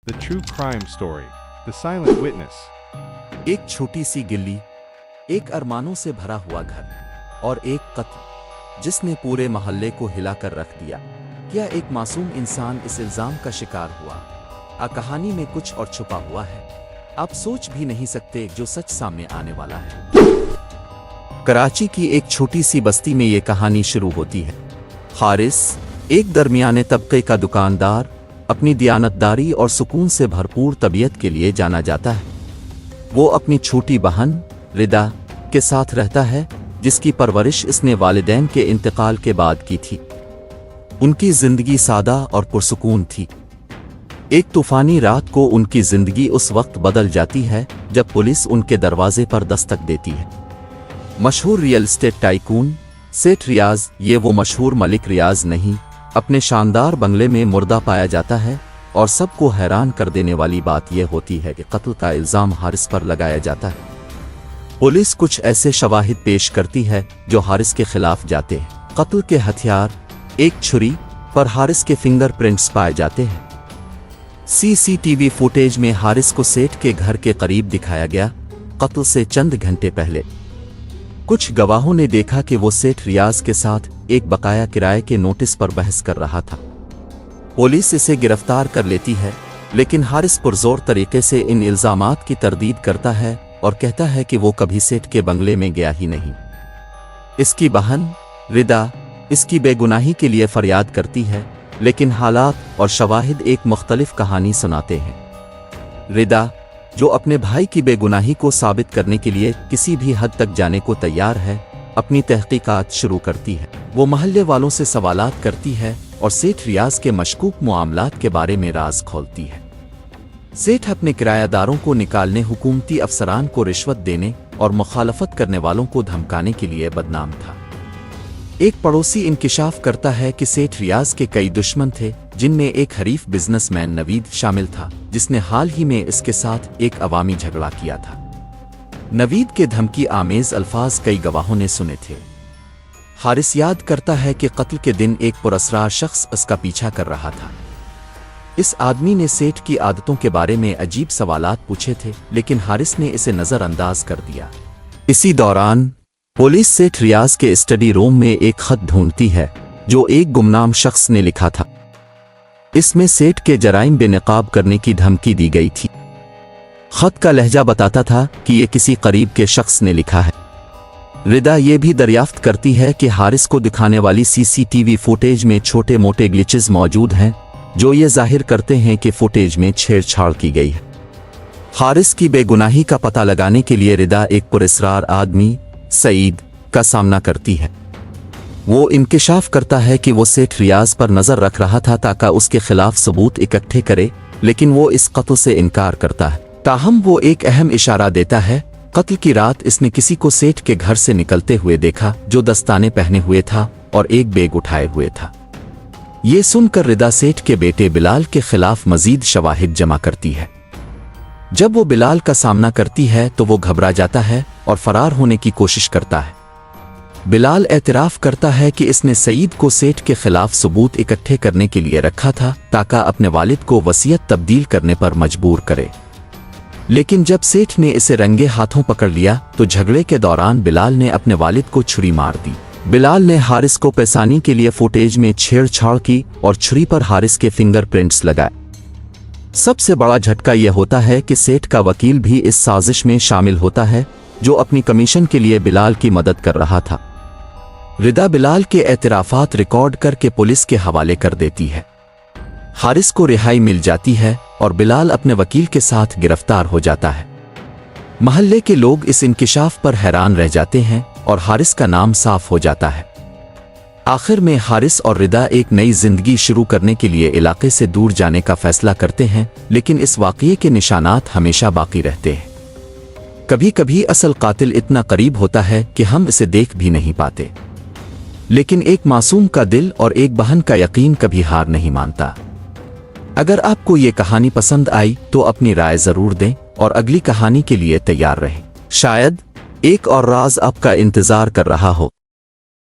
The True Crime Story, The Silent Witness. एक छोटी सी गिल्ली, एक अरमानों से भरा हुआ घर और एक कत्ल जिसने पूरे मोहल्ले को हिलाकर रख दिया। क्या एक मासूम इंसान इस इल्जाम का शिकार हुआ? कहानी में कुछ और छुपा हुआ है, आप सोच भी नहीं सकते जो सच सामने आने वाला है। कराची की एक छोटी सी बस्ती में ये कहानी शुरू होती है। हारिस, एक दरमियाने तबके का दुकानदार, अपनी दियानतदारी और सुकून से भरपूर तबीयत के लिए जाना जाता है। वो अपनी छोटी बहन रिदा के साथ रहता है, जिसकी परवरिश इसने वालिदैन के इंतकाल के बाद की थी। उनकी जिंदगी सादा और पुरसुकून थी। एक तूफानी रात को उनकी जिंदगी उस वक्त बदल जाती है जब पुलिस उनके दरवाजे पर दस्तक देती है। मशहूर रियल एस्टेट टाइकून सेठ रियाज, ये वो मशहूर मलिक रियाज नहीं, अपने शानदार बंगले में मुर्दा पाया जाता है। और सबको हैरान कर देने वाली बात यह होती है कि कत्ल का इल्जाम हारिस पर लगाया जाता है। पुलिस कुछ ऐसे शवाहिद पेश करती है जो हारिस के खिलाफ जाते हैं। कत्ल के हथियार, एक छुरी पर हारिस के फिंगरप्रिंट्स पाए जाते हैं। सीसीटीवी फुटेज में हारिस को सेठ के घर के करीब दिखाया गया, कत्ल से चंद घंटे पहले। कुछ गवाहों ने देखा कि वो सेठ रियाज के साथ एक बकाया किराए के नोटिस पर बहस कर रहा था। पुलिस इसे गिरफ्तार कर लेती है, लेकिन हारिस पुरजोर तरीके से इन इल्जामात की तरदीद करता है और कहता है कि वो कभी सेठ के बंगले में गया ही नहीं। इसकी बहन रिदा इसकी बेगुनाही के लिए फरियाद करती है, लेकिन हालात और शवाहिद एक मुख्तलिफ कहानी सुनाते हैं। रिदा, जो अपने भाई की बेगुनाही को साबित करने के लिए किसी भी हद तक जाने को तैयार है, अपनी तहकीकात शुरू करती है। वो मोहल्ले वालों से सवालात करती है और सेठ रियाज के मशकूक मामलात के बारे में राज खोलती है। सेठ अपने किरायादारों को निकालने, हुकूमती अफसरान को रिश्वत देने और मुखालफत करने वालों को धमकाने के लिए बदनाम था। एक पड़ोसी इंकिशाफ करता है कि सेठ रियाज के कई दुश्मन थे, जिनमें एक हरीफ बिजनेसमैन नवीद शामिल था, जिसने हाल ही में इसके साथ एक अवामी झगड़ा किया था। नवीद के धमकी आमेज अल्फाज कई गवाहों ने सुने थे। हारिस याद करता है कि कत्ल के दिन एक पुरअसरार शख्स इसका पीछा कर रहा था। इस आदमी ने सेठ की आदतों के बारे में अजीब सवालात पूछे थे, लेकिन हारिस ने इसे नजरअंदाज कर दिया। इसी दौरान पुलिस सेठ रियाज के स्टडी रूम में एक खत ढूंढती है जो एक गुमनाम शख्स ने लिखा था। इसमें सेठ के जराइम बेनकाब करने की धमकी दी गई थी। खत का लहजा बताता था कि यह किसी करीब के शख्स ने लिखा है। रिदा ये भी दरियाफ्त करती है कि हारिस को दिखाने वाली सीसीटीवी फुटेज में छोटे मोटे ग्लिचेस मौजूद हैं, जो ये जाहिर करते हैं कि फुटेज में छेड़छाड़ की गई है। हारिस की बेगुनाही का पता लगाने के लिए रिदा एक पुरअसरार आदमी सईद का सामना करती है। वो इंकिशाफ करता है कि वो सेठ रियाज पर नजर रख रहा था ताकि उसके खिलाफ सबूत इकट्ठे करे, लेकिन वो इस कत्ल से इनकार करता है। ताहम वो एक अहम इशारा देता है। कत्ल की रात इसने किसी को सेठ के घर से निकलते हुए देखा, जो दस्ताने पहने हुए था और एक बैग उठाए हुए था। ये सुनकर रिदा सेठ के बेटे बिलाल के खिलाफ मजीद शवाहिद जमा करती है। जब वो बिलाल का सामना करती है तो वो घबरा जाता है और फरार होने की कोशिश करता है। बिलाल एतराफ करता है कि इसने सईद को सेठ के खिलाफ सबूत इकट्ठे करने के लिए रखा था ताकि अपने वालिद को वसीयत तब्दील करने पर मजबूर करे। लेकिन जब सेठ ने इसे रंगे हाथों पकड़ लिया तो झगड़े के दौरान बिलाल ने अपने वालिद को छुरी मार दी। बिलाल ने हारिस को पेशानी के लिए फुटेज में छेड़छाड़ की और छुरी पर हारिस के फिंगरप्रिंट्स लगाए। सबसे बड़ा झटका यह होता है कि सेठ का वकील भी इस साजिश में शामिल होता है, जो अपनी कमीशन के लिए बिलाल की मदद कर रहा था। रिदा बिलाल के एतराफात रिकॉर्ड करके पुलिस के हवाले कर देती है। हारिस को रिहाई मिल जाती है और बिलाल अपने वकील के साथ गिरफ्तार हो जाता है। महल्ले के लोग इस इंकिशाफ पर हैरान रह जाते हैं और हारिस का नाम साफ हो जाता है। आखिर में हारिस और रिदा एक नई जिंदगी शुरू करने के लिए इलाके से दूर जाने का फैसला करते हैं, लेकिन इस वाक़ये के निशानात हमेशा बाकी रहते हैं। कभी कभी असल कातिल इतना करीब होता है कि हम इसे देख भी नहीं पाते, लेकिन एक मासूम का दिल और एक बहन का यकीन कभी हार नहीं मानता। अगर आपको ये कहानी पसंद आई तो अपनी राय जरूर दें और अगली कहानी के लिए तैयार रहें। शायद एक और राज आपका इंतजार कर रहा हो।